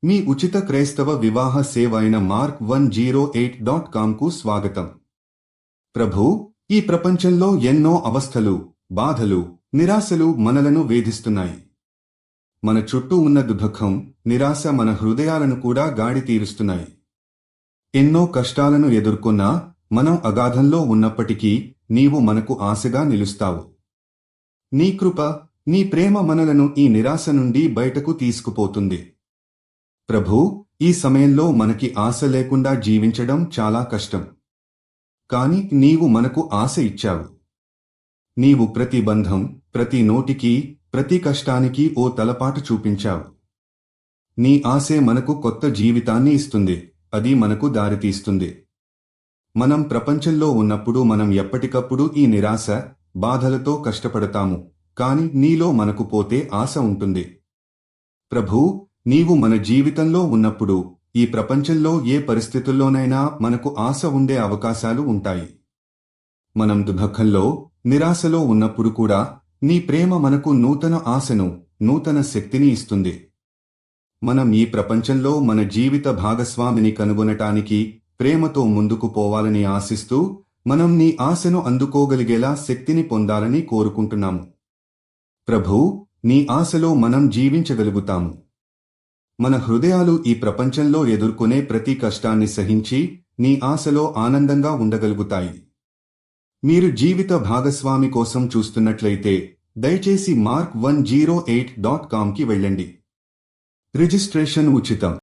మీ ఉచిత క్రైస్తవ వివాహ సేవ అయిన mark108.comకు స్వాగతం. ప్రభూ, ఈ ప్రపంచంలో ఎన్నో అవస్థలు, బాధలు, నిరాశలు మనలను వేధిస్తున్నాయి. మన చుట్టూ ఉన్న దుఃఖం, నిరాశ మన హృదయాలను కూడా గాడి తీరుస్తున్నాయి. ఎన్నో కష్టాలను ఎదుర్కొన్నా మనం అగాధంలో ఉన్నప్పటికీ నీవు మనకు ఆశగా నిలుస్తావు. నీ కృప, నీ ప్రేమ మనలను ఈ నిరాశ నుండి బయటకు తీసుకుపోతుంది. ప్రభూ, ఈ సమయంలో మనకి ఆశ లేకుండా జీవించడం చాలా కష్టం. కాని నీవు మనకు ఆశ ఇచ్చావు. నీవు ప్రతి బంధం, ప్రతి నోటికి, ప్రతి కష్టానికి ఓ తలపాటు చూపించావు. నీ ఆశే మనకు కొత్త జీవితాన్ని ఇస్తుంది, అది మనకు దారితీస్తుంది. మనం ప్రపంచంలో ఉన్నప్పుడు మనం ఎప్పటికప్పుడు ఈ నిరాశ, బాధలతో కష్టపడతాము, కాని నీలో మనకు పోతే ఆశ ఉంటుంది. ప్రభూ, నీవు మన జీవితంలో ఉన్నప్పుడు ఈ ప్రపంచంలో ఏ పరిస్థితుల్లోనైనా మనకు ఆశ ఉండే అవకాశాలు ఉంటాయి. మనం దుఃఖంలో, నిరాశలో ఉన్నప్పుడు కూడా నీ ప్రేమ మనకు నూతన ఆశను, నూతన శక్తిని ఇస్తుంది. మనం ఈ ప్రపంచంలో మన జీవిత భాగస్వామిని కనుగొనటానికి ప్రేమతో ముందుకు పోవాలని ఆశిస్తూ మనం నీ ఆశను అందుకోగలిగేలా శక్తిని పొందాలని కోరుకుంటున్నాము. ప్రభూ, నీ ఆశలో మనం జీవించగలుగుతాము. మన హృదయాలు ఈ ప్రపంచంలో ఎదుర్కొనే ప్రతి కష్టాన్ని సహించి నీ ఆశలో ఆనందంగా ఉండగలుగుతాయి. మీరు జీవిత భాగస్వామి కోసం చూస్తున్నట్లయితే దయచేసి mark108.comకి వెళ్ళండి. రిజిస్ట్రేషన్ ఉచితం.